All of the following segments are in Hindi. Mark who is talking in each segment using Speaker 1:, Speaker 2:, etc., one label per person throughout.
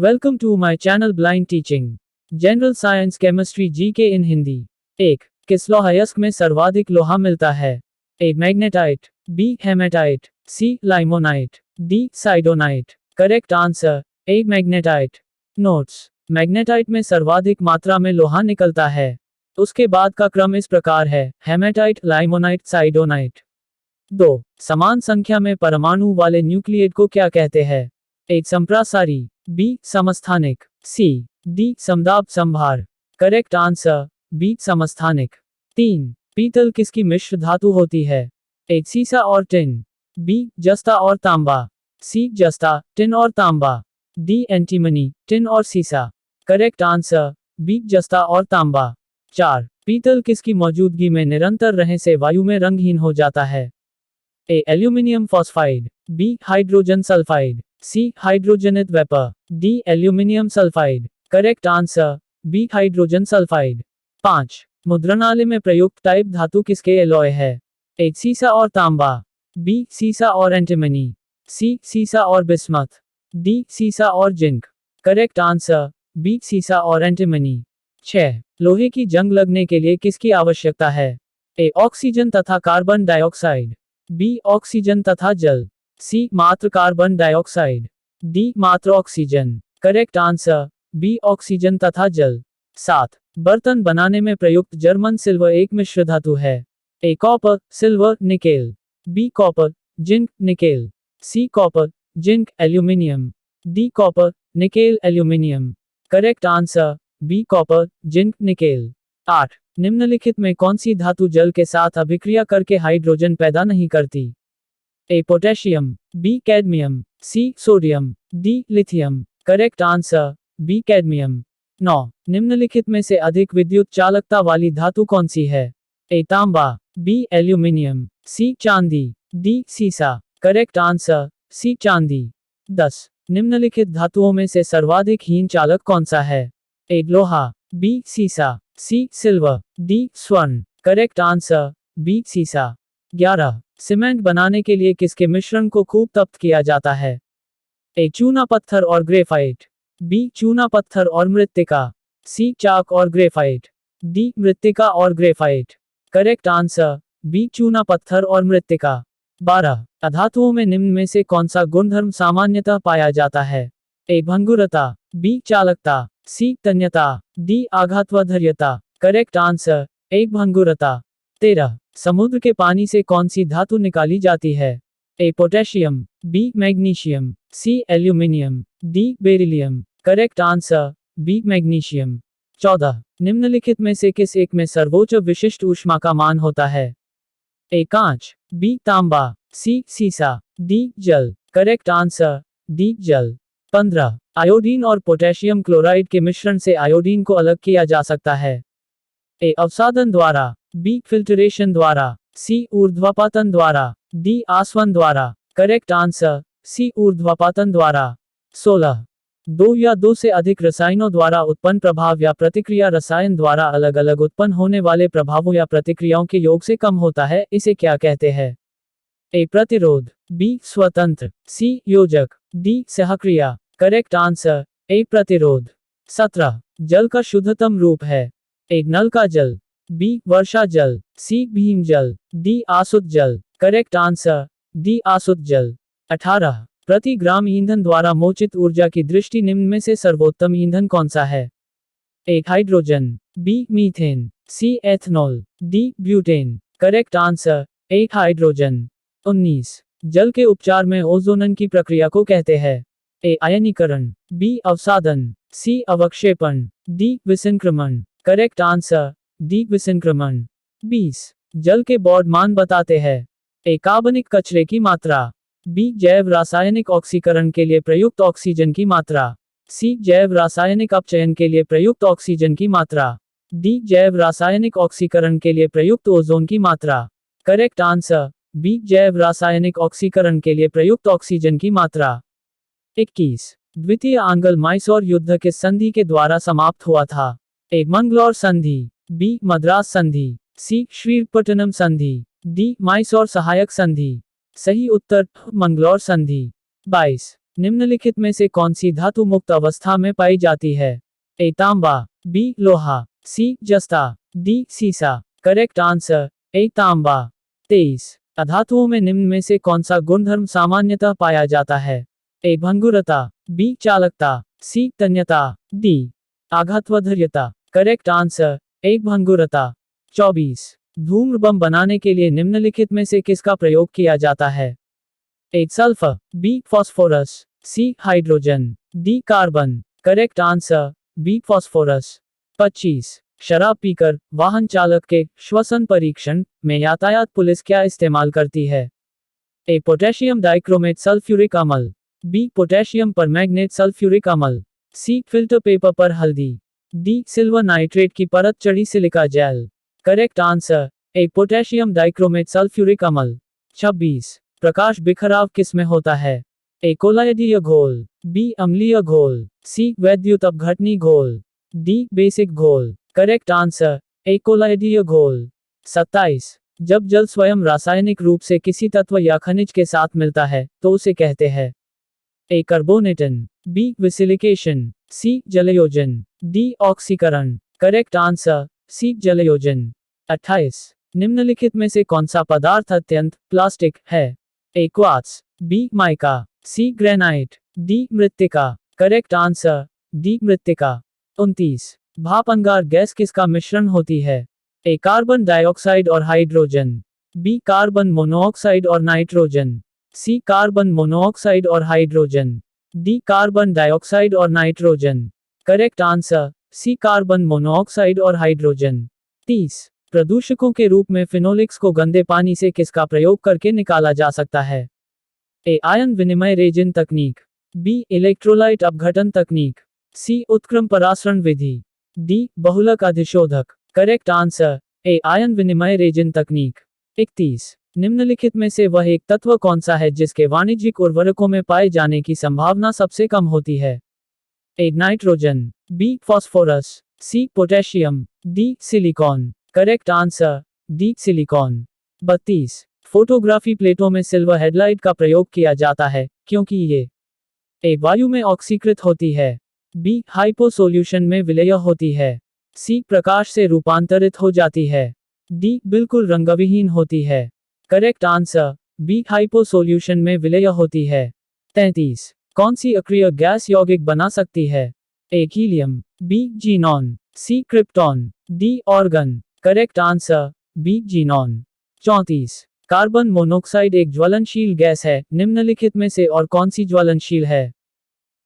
Speaker 1: Welcome to my channel blind teaching general science chemistry GK in Hindi. एक, किस लोहायस्क में सर्वाधिक लोहा मिलता है? A magnetite, B hematite, C limonite, D siderite. Correct answer A magnetite. Notes: magnetite में सर्वाधिक मात्रा में लोहा निकलता है। उसके बाद का क्रम इस प्रकार है: हेमेटाइट, लाइमोनाइट, साइडोनाइट। 2. समान संख्या में परमाणु वाले न्यूक्लिएट को क्या कहते हैं? ए संप्रासारी, बी समस्थानिक, सी डी समदाब संभार। करेक्ट आंसर बी समस्थानिक। 3. पीतल किसकी मिश्र धातु होती है? ए सीसा और टिन, बी जस्ता और तांबा, सी जस्ता, टिन और तांबा, डी एंटीमनी, टिन और सीसा। करेक्ट आंसर बी जस्ता और तांबा। 4. पीतल किसकी मौजूदगी में निरंतर रहने से वायु में रंगहीन हो जाता है? A aluminium phosphide, B hydrogen sulphide, C hydrogenate vapour, D aluminium sulphide. Correct answer B hydrogen sulphide. 5. मुद्रणालय में प्रयुक्त टाइप धातु किसके एलॉय है? ए सीसा और तांबा, बी सीसा और एंटीमनी, सी सीसा और बिस्मथ, डी सीसा और जिंक। करेक्ट आंसर बी सीसा और एंटीमनी। 6. लोहे की जंग लगने के लिए किसकी आवश्यकता है? ए ऑक्सीजन तथा कार्बन डाइऑक्साइड, बी ऑक्सीजन तथा जल, सी मात्र कार्बन डाइऑक्साइड, डी मात्र oxygen. Correct answer B oxygen तथा जल। 7. बर्तन बनाने में प्रयुक्त जर्मन सिल्वर एक मिश्र धातु है। A copper, silver, nickel, B copper, zinc, nickel, C copper, zinc, aluminium, D copper, nickel, aluminium. Correct answer B copper, zinc, nickel. 8. निम्नलिखित में कौन सी धातु जल के साथ अभिक्रिया करके हाइड्रोजन पैदा नहीं करती? A potassium, B cadmium, C sodium, D lithium. Correct answer B cadmium. 9. निम्नलिखित में से अधिक विद्युत चालकता वाली धातु कौन सी है? ए तांबा, बी एल्यूमिनियम, सी चांदी, डी सीसा। करेक्ट आंसर सी चांदी। 10. निम्नलिखित धातुओं में से सर्वाधिक हीन चालक कौन सा है? ए लोहा, बी सीसा, सी सिल्वर, डी स्वर्ण। करेक्ट आंसर बी सीसा। 11. सीमेंट बनाने के लिए किसके मिश्रण को खूब तप्त किया जाता है? ए चूना पत्थर और ग्रेफाइट, बी चूना पत्थर और मृत्तिका, सी चाक और ग्रेफाइट, डी मृत्तिका और ग्रेफाइट। करेक्ट आंसर बी चूना पत्थर और मृत्तिका। 12. अधातुओं में निम्न में से कौन सा गुणधर्म सामान्यतः पाया जाता है? ए भंगुरता, बी चालकता, सी तन्यता, डी आघातवधर्यता। करेक्ट आंसर ए भंगुरता। 13. समुद्र के पानी से कौन सी धातु निकाली जाती है? A potassium, B magnesium, C aluminium, D beryllium. Correct answer B magnesium. 14. निम्नलिखित में से किस एक में सर्वोच्च विशिष्ट ऊष्मा का मान होता है? ए कांच, बी तांबा, सी सीसा, डी जल। करेक्ट आंसर डी जल। 15. आयोडीन और पोटेशियम क्लोराइड के मिश्रण से आयोडीन को अलग किया जा सकता है। ए अवसादन द्वारा, बी फिल्टरेशन द्वारा, सी ऊर्ध्वापातन द्वारा, डी आसवन द्वारा। करेक्ट आंसर सी ऊर्ध्वापातन द्वारा। 16. दो या दो से अधिक रसायनों द्वारा उत्पन्न प्रभाव या प्रतिक्रिया रसायन द्वारा अलग अलग उत्पन्न होने वाले प्रभावों या प्रतिक्रियाओं के योग से कम होता है, इसे क्या कहते हैं? ए प्रतिरोध, बी स्वतंत्र, सी योजक, डी सहक्रिया। करेक्ट आंसर ए प्रतिरोध। 17. जल का शुद्धतम रूप है? ए नल का जल, बी वर्षा जल, सी भीम जल, डी आसुत जल। करेक्ट आंसर डी आसुत जल। 18. प्रति ग्राम ईंधन द्वारा मोचित ऊर्जा की दृष्टि निम्न में से सर्वोत्तम ईंधन कौन सा है? A hydrogen, B methane, C ethanol, D butane. Correct answer A hydrogen. 19. जल के उपचार में ओजोनन की प्रक्रिया को कहते हैं? ए आयनीकरण, बी अवसादन, सी अवक्षेपण, डी विसंक्रमण। करेक्ट आंसर डी विसंक्रमण। 20. जल के बॉड मान बताते हैं? ए कार्बनिक कचरे की मात्रा, बी जैव रासायनिक ऑक्सीकरण के लिए प्रयुक्त ऑक्सीजन की मात्रा, सी जैव रासायनिक अपचयन के लिए प्रयुक्त ऑक्सीजन की मात्रा, डी जैव रासायनिक ऑक्सीकरण के लिए प्रयुक्त ओजोन की मात्रा। करेक्ट आंसर बी जैव रासायनिक ऑक्सीकरण के लिए प्रयुक्त ऑक्सीजन की मात्रा। 21. द्वितीय आंग्ल माइसोर युद्ध किस संधि के द्वारा समाप्त हुआ था? ए मंगलौर संधि, बी मद्रास संधि, सी श्रीरंगपट्टनम संधि, डी माइसोर सहायक संधि। सही उत्तर मंगलौर संधि। 22. निम्नलिखित में से कौन सी धातु मुक्त अवस्था में पाई जाती है? ए तांबा, बी लोहा, सी जस्ता, डी सीसा। करेक्ट आंसर ए तांबा। 23 अधातुओं में निम्न में से कौन सा गुणधर्म सामान्यतः पाया जाता है? ए भंगुरता, बी चालकता, सी तन्यता, डी आघातवधर्यता। करेक्ट आंसर ए भंगुरता। 24 धूम्र बम बनाने के लिए निम्नलिखित में से किसका प्रयोग किया जाता है? A sulphur, B phosphorus, C hydrogen, D carbon. Correct answer B phosphorus. 25 शराब पीकर वाहन चालक के श्वसन परीक्षण में यातायात पुलिस क्या इस्तेमाल करती है? ए पोटेशियम डाइक्रोमेट सल्फ्यूरिक अम्ल, बी पोटेशियम परमैंगनेट सल्फ्यूरिक अम्ल, सी फिल्टर पेपर पर हल्दी, डी सिल्वर नाइट्रेट की परत चढ़ी सिलिका जेल। करेक्ट आंसर ए पोटेशियम डाइक्रोमेट सल्फ्यूरिक अम्ल। 26 प्रकाश बिखराव किस में होता है? ए कोलायडीय घोल, बी अम्लीय घोल, सी वैद्युत अपघटनी घोल, डी बेसिक घोल। करेक्ट आंसर ए कोलायडीय घोल। 27 जब जल स्वयं रासायनिक रूप से किसी तत्व या खनिज के साथ मिलता है तो उसे कहते हैं? A carbonation, B desilication, C जलयोजन, डी ऑक्सीकरण। करेक्ट आंसर सी जलयोजन। 28 निम्नलिखित में से कौन सा पदार्थ अत्यंत प्लास्टिक है? A quartz, B mica, C granite, D मृत्तिका। करेक्ट आंसर डी मृत्तिका। 29 भाप अंगार गैस किसका मिश्रण होती है? ए कार्बन डाइऑक्साइड और हाइड्रोजन, बी कार्बन मोनोऑक्साइड और नाइट्रोजन, सी कार्बन मोनोऑक्साइड और हाइड्रोजन, डी कार्बन डाइऑक्साइड और nitrogen. Correct answer C carbon monoxide और हाइड्रोजन। 30 प्रदूषकों के रूप में फिनोलिक्स को गंदे पानी से किसका प्रयोग करके निकाला जा सकता है? ए आयन विनिमय रेजिन तकनीक, बी इलेक्ट्रोलाइट अपघटन तकनीक, सी उत्क्रम परासरण विधि, डी बहुलक अधिशोधक। करेक्ट आंसर ए आयन विनिमय रेजिन तकनीक। 31 निम्नलिखित में से वह एक तत्व कौन सा है जिसके वाणिज्यिक उर्वरकों में पाए जाने की संभावना सबसे कम होती है? A nitrogen, B phosphorus, C potassium, D silicon. Correct answer D silicon. 32 photography प्लेटों में सिल्वर हेडलाइट का प्रयोग किया जाता है क्योंकि ये ए वायु में ऑक्सीकृत होती है, बी हाइपो सॉल्यूशन में विलय होती है, सी प्रकाश से रूपांतरित हो जाती है, डी बिल्कुल रंगविहीन होती है। Correct answer B hypo solution में विलय होती है। 33 कौन सी अक्रिय गैस यौगिक बना सकती है? A helium, B xenon, C krypton, D argon. Correct answer B xenon. 34 carbon monoxide एक ज्वलनशील गैस है, निम्नलिखित में से और कौन सी ज्वलनशील है?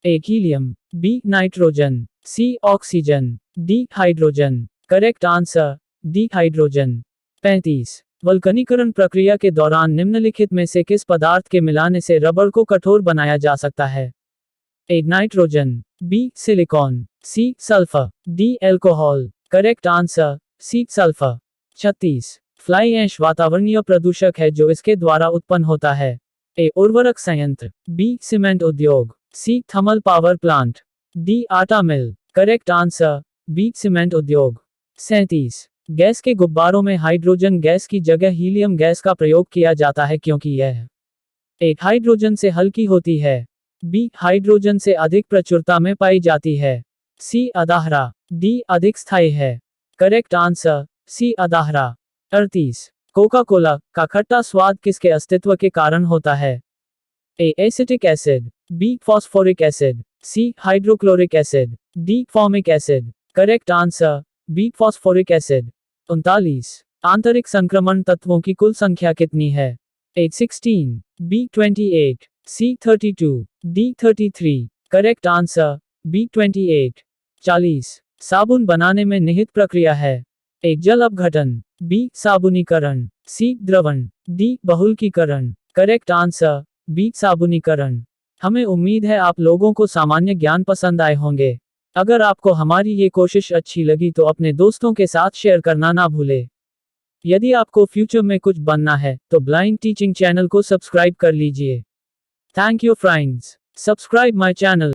Speaker 1: A helium, B nitrogen, C oxygen, D hydrogen. Correct answer D hydrogen. 35 वल्कनीकरण प्रक्रिया के दौरान निम्नलिखित में से किस पदार्थ के मिलाने से रबर को कठोर बनाया जा सकता है? A nitrogen, B silicon, C sulphur, D alcohol. Correct answer C sulphur. 36 fly ash वातावरणीय प्रदूषक है जो इसके द्वारा उत्पन्न होता है? ए उर्वरक संयंत्र, बी सीमेंट उद्योग, सी थर्मल पावर प्लांट, डी आटा मिल। करेक्ट आंसर बी सीमेंट उद्योग। 37 गैस के गुब्बारों में हाइड्रोजन गैस की जगह हीलियम गैस का प्रयोग किया जाता है क्योंकि यह एक हाइड्रोजन से हल्की होती है, बी हाइड्रोजन से अधिक प्रचुरता में पाई जाती है, सी अदाहरा, डी अधिक स्थायी है। करेक्ट आंसर सी अदाहरा। 38 कोका कोला का खट्टा स्वाद किसके अस्तित्व के कारण होता है? A acetic acid, B phosphoric acid, C hydrochloric acid, D formic acid. Correct answer B phosphoric acid. 39 आंतरिक संक्रमण तत्वों की कुल संख्या कितनी है? A 16, B 28, C 32, D 33। Correct answer B 28। 40 साबुन बनाने में निहित प्रक्रिया है? ए जल अपघटन, बी साबुनीकरण, सी द्रवण, डी बहुलकीकरण। करेक्ट आंसर बी साबुनीकरण। हमें उम्मीद है आप लोगों को सामान्य ज्ञान पसंद आए होंगे। अगर आपको हमारी ये कोशिश अच्छी लगी तो अपने दोस्तों के साथ शेयर करना ना भूले। यदि आपको फ्यूचर में कुछ बनना है तो ब्लाइंड टीचिंग चैनल को सब्सक्राइब कर लीजिए। Thank you friends, subscribe my channel.